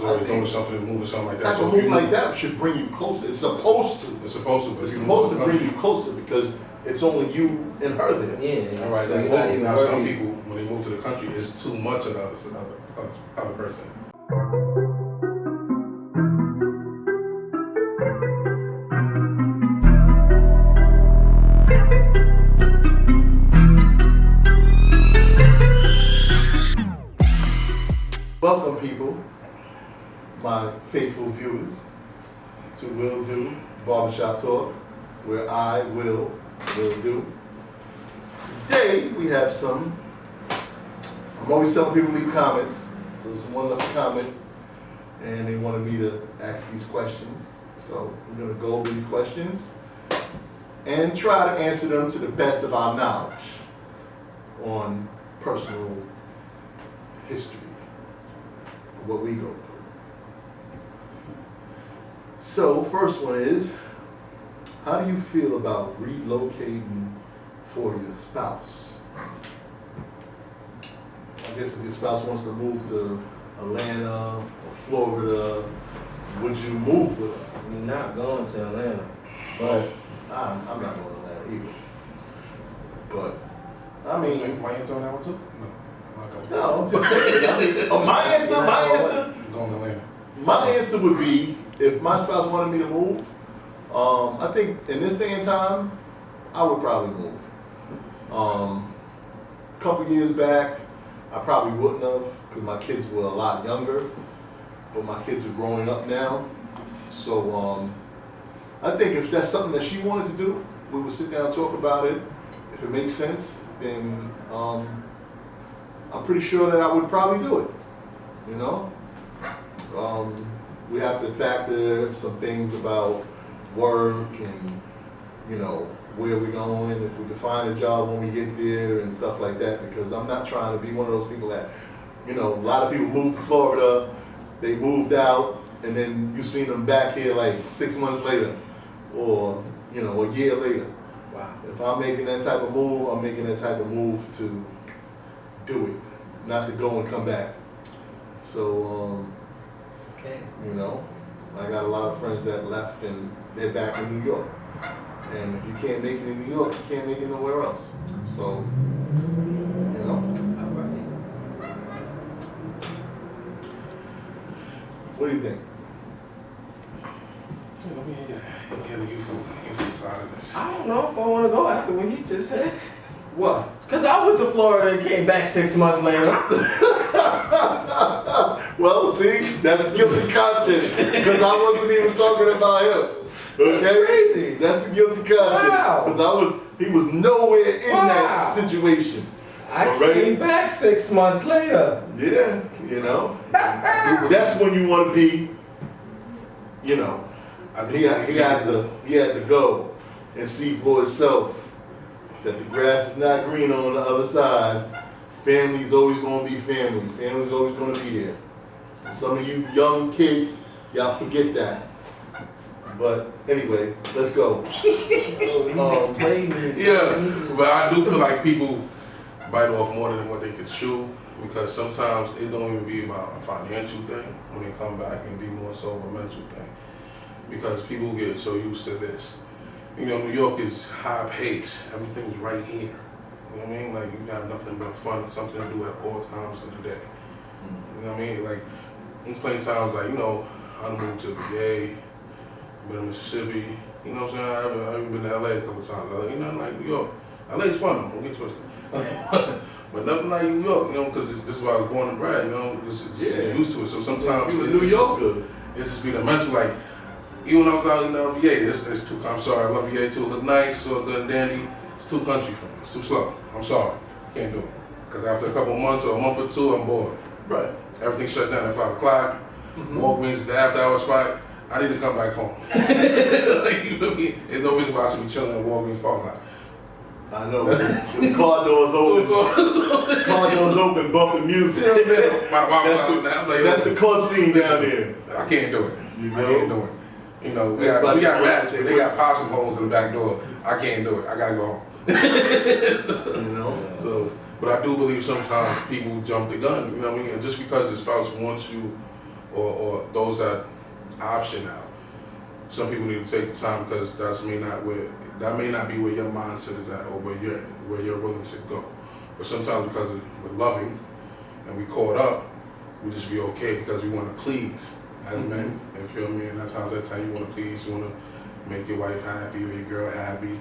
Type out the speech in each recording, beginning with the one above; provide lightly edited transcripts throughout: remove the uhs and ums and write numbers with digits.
always doing something, moving something like that. Type of move like that should bring you closer. It's supposed to. It's supposed to. But It's supposed to bring you closer because it's only you and her there. Yeah. All right. So Like, you're not even now worried. some people, when they move to the country, it's too much of the other person. Welcome, people, my faithful viewers, to Will Du Barbershop Talk, where I will do. Today we have some. I'm always telling people to leave comments, so someone left a comment, and they wanted me to ask these questions. So we're gonna go over these questions and try to answer them to the best of our knowledge on personal history. What we go through. So, first one is, how do you feel about relocating for your spouse? I guess if your spouse wants to move to Atlanta or Florida, would you move with her? We're not going to Atlanta. But I'm not going to Atlanta either. But, I mean, My answer on that one too? no, I'm just saying. I mean, my answer. Going to Atlanta. My answer would be, if my spouse wanted me to move, I think in this day and time, I would probably move. A couple years back, I probably wouldn't have, because my kids were a lot younger, but my kids are growing up now. So I think if that's something that she wanted to do, we would sit down and talk about it. If it makes sense, then I'm pretty sure that I would probably do it, you know? We have to factor some things about work and, you know, where we're going, if we can find a job when we get there and stuff like that, because I'm not trying to be one of those people that, you know, a lot of people move to Florida, they moved out, and then you seen them back here like 6 months later, or, you know, a year later. Wow. If I'm making that type of move, I'm making that type of move to do it, not to go and come back. So, Okay. you know, I got a lot of friends that left and they're back in New York. And if you can't make it in New York, you can't make it nowhere else. So, you know. All right. What do you think? Let me hear the youthful side of this. I don't know if I want to go after what he just said. What? Because I went to Florida and came back 6 months later. Well, see, that's guilty conscience, because I wasn't even talking about him. Okay? That's crazy. That's a guilty conscience. Wow. Because he was nowhere in that situation. I Already? came back 6 months later. Yeah, you know. That's when you want to be, you know. He had to go and see for himself that the grass is not green on the other side. Family's always going to be family. Family's always going to be there. Some of you young kids, y'all forget that. But anyway, let's go. Yeah, but I do feel like people bite off more than what they can chew, because sometimes it don't even be about a financial thing when they come back, and be more so a mental thing. Because people get so used to this. You know, New York is high pace. Everything's right here. You know what I mean? Like, you have nothing but fun, something to do at all times of the day. You know what I mean? Like, there's plenty of times, like, you know, I moved to VA, been in Mississippi, you know what I'm saying? I haven't been to LA a couple times. You know, like New York. LA's fun, don't get twisted. But nothing like New York, you know, because this is where I was born and bred, you know, just used to it. So sometimes You in New York? It's just be the mental, like, even when I was out in VA, it's too, I'm sorry, I love VA too, it look nice, it's all good and dandy, it's too country for me, it's too slow. I'm sorry, can't do it. Because after a couple months or a month or two, I'm bored. Right. Everything shuts down at 5 o'clock, Walgreens is the after hour spot, I need to come back home. Like, you feel me? There's no reason why I should be chilling in the Walgreens parking lot. I know. When the car doors open, bumping music. That's the club scene down there. I can't do it. You I can't do it. You know, we got rats, but they got possum holes in the back door. I can't do it. I gotta go home. You know? So, but I do believe sometimes people jump the gun. You know what I mean? And just because the spouse wants you or those that option out. Some people need to take the time because that may not be where your mindset is at or where you're willing to go. But sometimes because we're loving and we caught up, we just be okay because we want to please as men. You feel me? And 9 times out of 10 you want to please, you want to make your wife happy or your girl happy.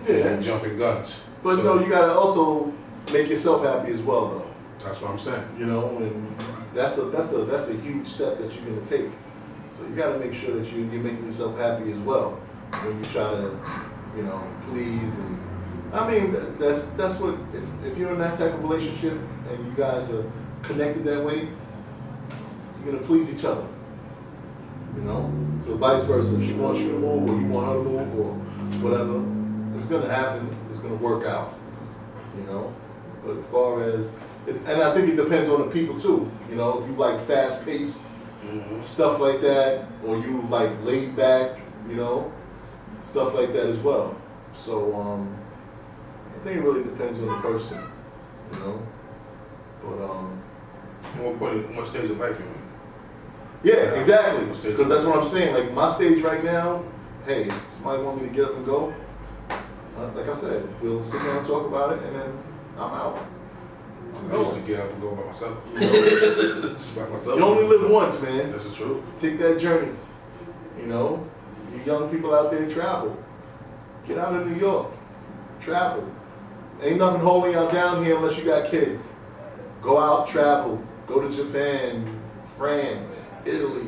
Yeah. And jumping guns. But So, you gotta also make yourself happy as well, though. that's what I'm saying. And that's a huge step that you're gonna take. So you gotta make sure that you're making yourself happy as well when you try to, please. And I mean, that's what if you're in that type of relationship and you guys are connected that way, you're gonna please each other. So vice versa. If she wants you to move or you want her to move or whatever, it's gonna happen. It's gonna work out. But as far as, and I think it depends on the people too. If you like fast paced stuff like that, or you like laid back, stuff like that as well. So I think it really depends on the person, But More important, what stage of life you're in. yeah, exactly. Because that's what I'm saying. Like my stage right now, hey, somebody want me to get up and go. Like I said, we'll sit down and talk about it, and then I'm out. I used to get up and go by myself. Just by myself. You only live once, man. That's the truth. Take that journey. You young people out there, travel. Get out of New York. Travel. Ain't nothing holding y'all down here unless you got kids. Go out, travel. Go to Japan, France, Italy.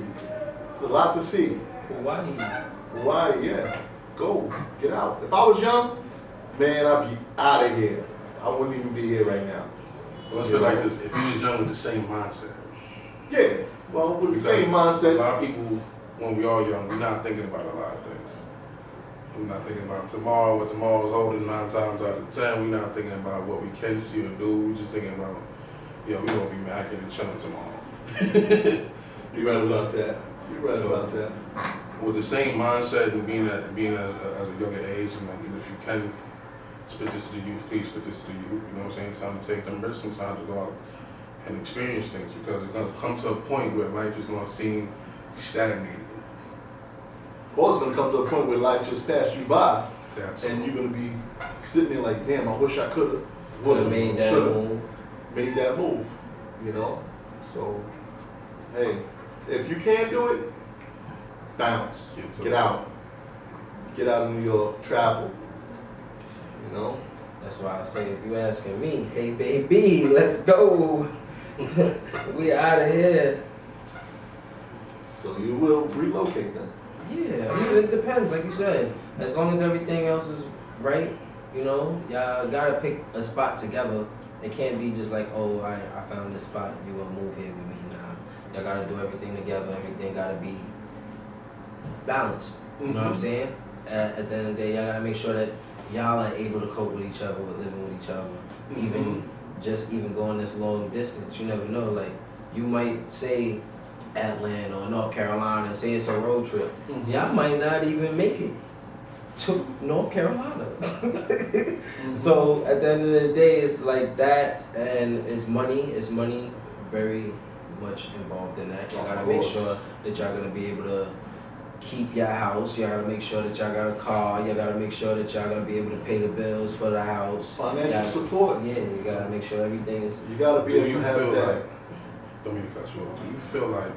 It's a lot to see. Hawaii, yeah. Go. Get out. If I was young, man, I'd be out of here. I wouldn't even be here right now. Well, let's be like this. If you was young with the same mindset. Yeah. Well, with the Because same a mindset. lot of people, when we are young, we're not thinking about a lot of things. We're not thinking about tomorrow, what tomorrow's holding 9 times out of 10. We're not thinking about what we can see or do. We're just thinking about, we're going to be macking and chilling tomorrow. You're right about that. You're right about that. With the same mindset and being at a younger age, and like, if you can spit this to the youth, please spit this to the youth. You know what I'm saying? It's time to take them risks, some time to go out and experience things, because it's going to come to a point where life is going to seem stagnated. Or it's going to come to a point where life just passed you by, That's and you're going to be sitting there like, damn, I wish I could have, Would have made that move. made that move, So, hey, if you can't do it, bounce, get out of New York, travel, That's why I say, if you asking me, hey baby, let's go. We out of here. So you will relocate then. Yeah, I mean, it depends, like you said. As long as everything else is right, y'all gotta pick a spot together. It can't be just like, oh, I found this spot, you will move here with me. Nah, y'all gotta do everything together. Everything gotta be balanced. You know what I'm saying? At the end of the day, y'all gotta make sure that y'all are able to cope with each other, with living with each other. Even going this long distance, you never know. Like, you might say Atlanta or North Carolina, say it's a road trip. Y'all might not even make it to North Carolina. So at the end of the day, it's like that, and it's money very much involved in that. Y'all gotta make sure that y'all gonna be able to keep your house. Y'all gotta make sure that y'all got a car. Y'all gotta make sure that y'all gonna be able to pay the bills for the house. Financial support. Yeah, you gotta make sure everything is. You gotta be able to have that. Don't mean to cut you off. Do you feel like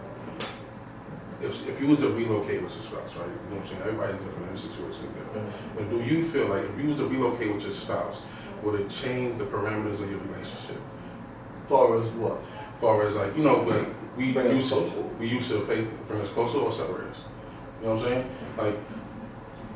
if you was to relocate with your spouse, right? You know what I'm saying? Everybody's different, every situation is different. But do you feel like if you was to relocate with your spouse, would it change the parameters of your relationship? As far as what? As far as like, like we Bring us used to bring us closer or separate us. You know what I'm saying? Like,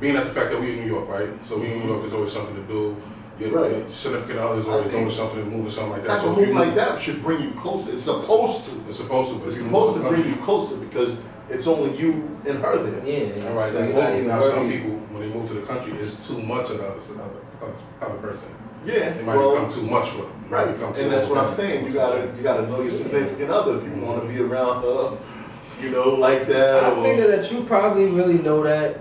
being at the fact that we're in New York, right? So we in New York, there's always something to do. Your significant others always doing something to move or something like that. Type of move like that should bring you closer. It's supposed to. It's supposed to. It's supposed to bring you closer because it's only you and her there. Yeah. All right. So Like, you're not even now some worried. people, when they move to the country, it's too much of the other person. Yeah. It might become too much for them. Right. And that's what I'm saying. You gotta know your significant other if you want to be around her. Like that. I figure that you probably really know that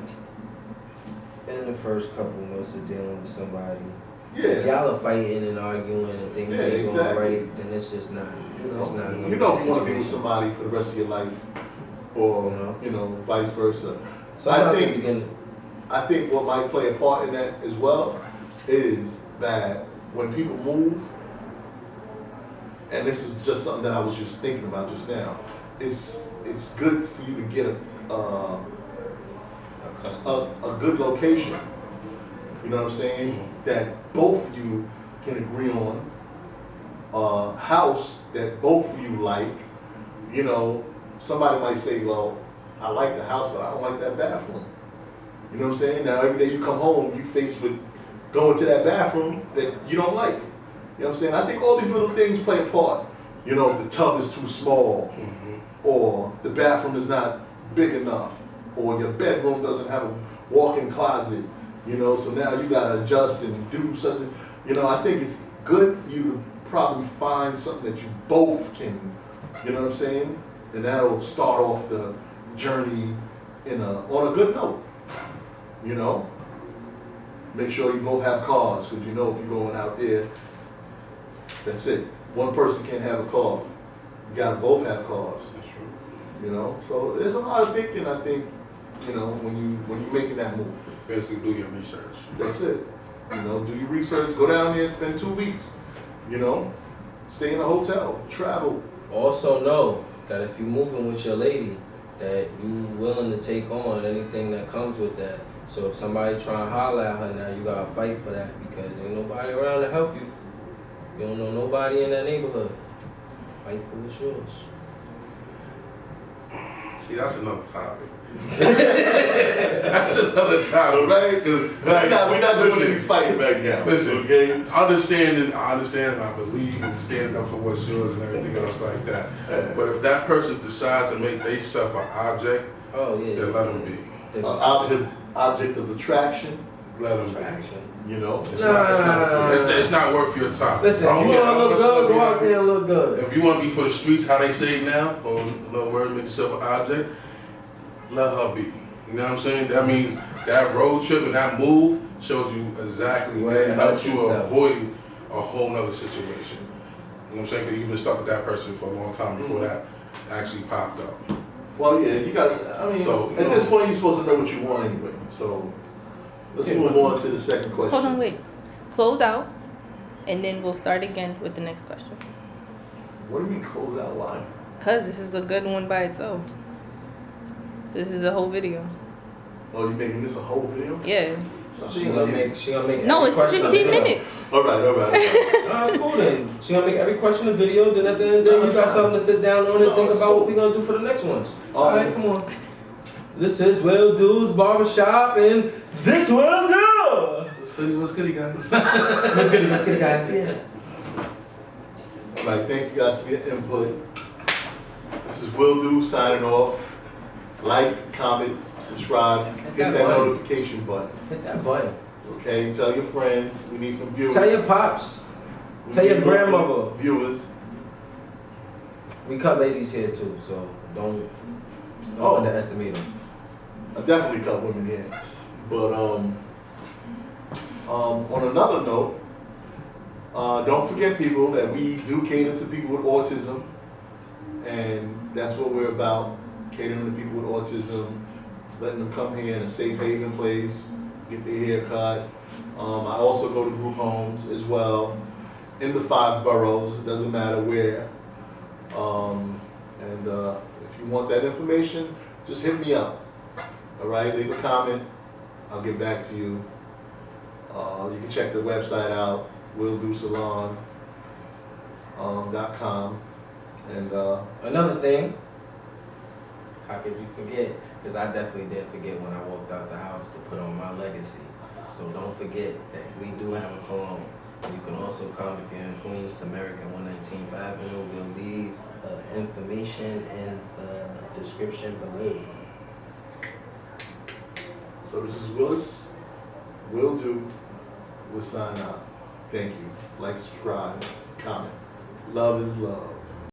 in the first couple months of dealing with somebody. If Yeah. y'all are fighting and arguing and things ain't going right, then it's just not. It's not. You know if you want to be with somebody for the rest of your life, or vice versa. Sometimes you can. I think what might play a part in that as well is that when people move, and this is just something that I was just thinking about just now, it's good for you to get a good location. You know what I'm saying? That both of you can agree on, a house that both of you like. You know, somebody might say, well, I like the house, but I don't like that bathroom. You know what I'm saying? Now, every day you come home, you faced with going to that bathroom that you don't like. You know what I'm saying? I think all these little things play a part. You know, if the tub is too small, or the bathroom is not big enough, or your bedroom doesn't have a walk-in closet, you know, so now you gotta adjust and do something. You know, I think it's good for you to probably find something that you both can, you know what I'm saying? And that'll start off the journey on a good note, you know? Make sure you both have cars, because you know if you're going out there, that's it. One person can't have a car. You gotta both have cars. That's true. You know? So there's a lot of thinking, I think, you know, when you're making that move. Basically, do your research. That's it. You know, do your research, go down there and spend 2 weeks. You know? Stay in a hotel, travel. Also know that if you're moving with your lady, that you willing to take on anything that comes with that. So if somebody try and holler at her now, you gotta fight for that, because ain't nobody around to help you. You don't know nobody in that neighborhood. Fight for what's yours. See, that's another topic. That's another topic, right? We're not doing any fighting right now. Listen, okay? I understand, and I believe in standing up for what's yours and everything else like that. But if that person decides to make themselves an object, then let them be. Object of attraction. Let them be. You know? It's not worth your time. Listen, if you want to look good, go out there and look good. If you want to be for the streets, how they say it now, or no word, make yourself an object, let her be. You know what I'm saying? That means that road trip and that move shows you exactly where it helps you avoid a whole nother situation. You know what I'm saying? Because you've been stuck with that person for a long time before that actually popped up. Well, yeah, you got. I mean, so, at this point, you're supposed to know what you want anyway. So let's move on to the second question. Hold on, wait. Close out, and then we'll start again with the next question. What do you mean close out? Why? Cause this is a good one by itself. So this is a whole video. Oh, you making this a whole video? Yeah. So She gonna make. No, it's 15 minutes. All right. That's cool then. She gonna make every question a video. Then at the end of the day, you got something to sit down on and think about what we gonna do for the next ones. All right, come on. This is Will Du's Barbershop, and this Will Du. What's goody, guys? What's good, guys? Yeah. All right. Thank you guys for your input. This is Will Du signing off. Like, comment, subscribe, hit that notification button. Hit that button. Okay, tell your friends. We need some viewers. Tell your pops. Tell your grandmother. Viewers. We cut ladies here too, so don't underestimate them. I definitely cut women here. But on another note, don't forget, people, that we do cater to people with autism, and that's what we're about. Catering to people with autism, letting them come here in a safe haven place, get their hair cut. I also go to group homes as well, in the 5 boroughs, it doesn't matter where. If you want that information, just hit me up. All right, leave a comment, I'll get back to you. You can check the website out, willdusalon.com. And another thing, how could you forget? Because I definitely did forget when I walked out the house to put on my legacy. So don't forget that we do have a cologne. You can also come if you're in Queens to America 119th Avenue. We'll leave information in the description below. so this is Willis. Will Du. We'll sign out. Thank you. Like, subscribe, comment. Love is love.